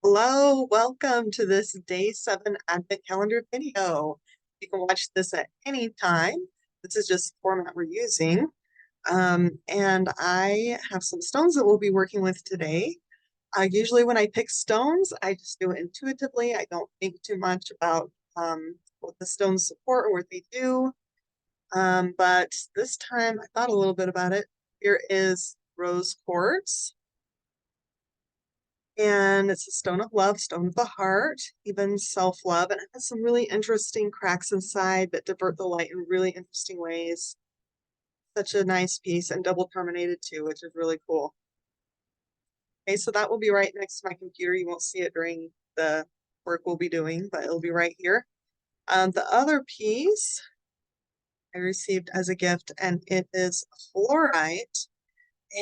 Hello, welcome to this day 7 Advent calendar video. You can watch this at any time. This is just the format we're using. And I have some stones that we'll be working with today. Usually when I pick stones, I just do it intuitively. I don't think too much about what the stones support or what they do. But this time I thought a little bit about it. Here is rose quartz. And it's a stone of love, stone of the heart, even self-love. And it has some really interesting cracks inside that divert the light in really interesting ways. Such a nice piece and double terminated too, which is really cool. Okay, so that will be right next to my computer. You won't see it during the work we'll be doing, but it'll be right here. The other piece I received as a gift, and it is fluorite.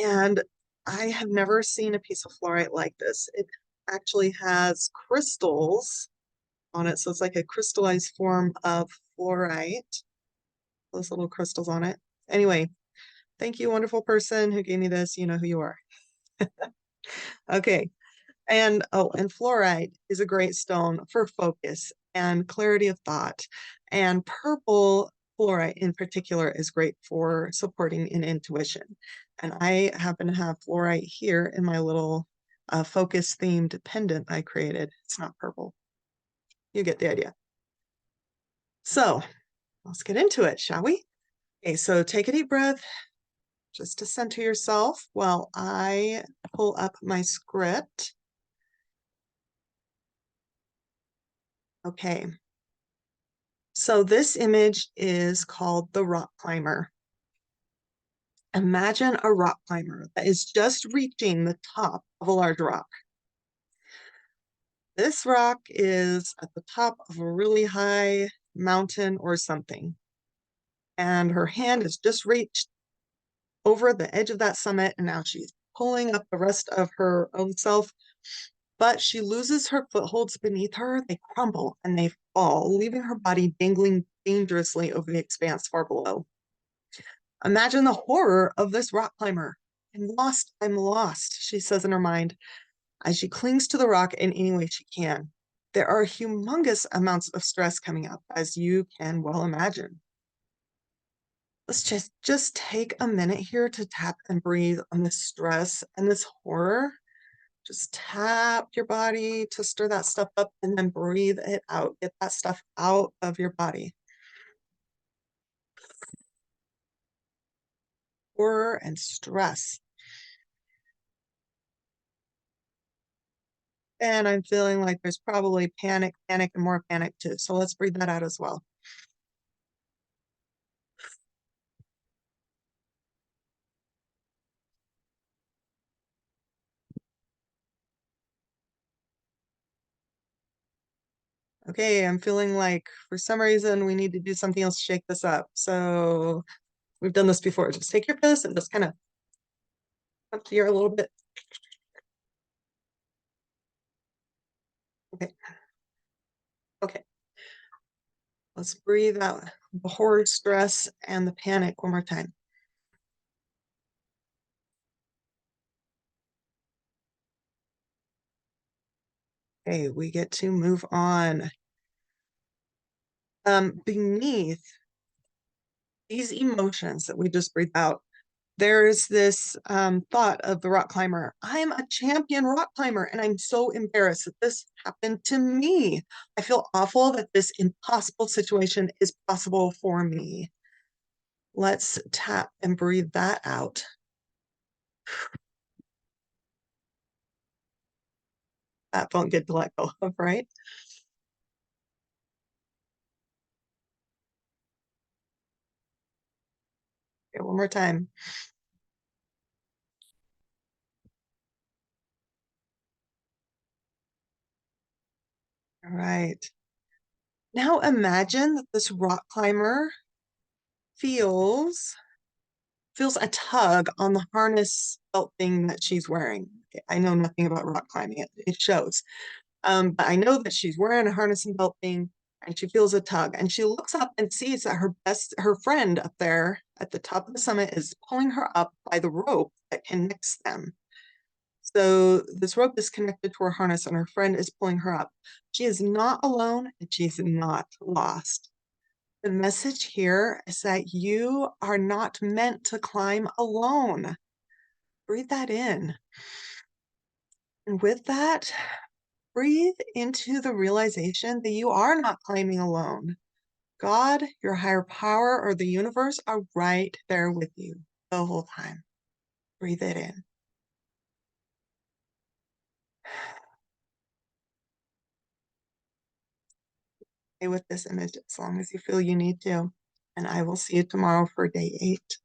And I have never seen a piece of fluorite like this. It actually has crystals on it. So it's like a crystallized form of fluorite. Those little crystals on it. Anyway, thank you, wonderful person who gave me this. You know who you are. Okay. And fluorite is a great stone for focus and clarity of thought. And purple fluorite in particular is great for supporting an intuition. And I happen to have fluorite here in my little focus themed pendant I created. It's not purple. You get the idea. So let's get into it, shall we? Okay, so take a deep breath just to center yourself while I pull up my script. Okay, so this image is called the rock climber. Imagine a rock climber that is just reaching the top of a large rock. This rock is at the top of a really high mountain or something. And her hand has just reached over the edge of that summit, and now she's pulling up the rest of her own self, but she loses her footholds beneath her. They crumble and they fall, leaving her body dangling dangerously over the expanse far below. Imagine the horror of this rock climber. I'm lost, she says in her mind, as she clings to the rock in any way she can. There are humongous amounts of stress coming up, as you can well imagine. Let's just take a minute here to tap and breathe on this stress and this horror. Just tap your body to stir that stuff up and then breathe it out. Get that stuff out of your body. Horror and stress. And I'm feeling like there's probably panic, and more panic too. So let's breathe that out as well. Okay, I'm feeling like for some reason we need to do something else to shake this up. So we've done this before. Just take your fist and just kind of up here a little bit. Okay. Okay. Let's breathe out the horror, stress, and the panic one more time. Okay, we get to move on. Beneath these emotions that we just breathed out, there's this thought of the rock climber. I'm a champion rock climber, and I'm so embarrassed that this happened to me. I feel awful that this impossible situation is possible for me. Let's tap and breathe that out. That felt good to let go of, right? Okay, one more time. All right. Now imagine that this rock climber feels a tug on the harness belt thing that she's wearing. Okay, I know nothing about rock climbing. It shows. But I know that she's wearing a harness and belt thing, and she feels a tug. And she looks up and sees that her friend up there at the top of the summit is pulling her up by the rope that connects them. So this rope is connected to her harness and her friend is pulling her up. She is not alone and she's not lost. The message here is that you are not meant to climb alone. Breathe that in. And with that, breathe into the realization that you are not climbing alone. God, your higher power, or the universe are right there with you the whole time. Breathe it in. Stay with this image as long as you feel you need to. And I will see you tomorrow for day 8.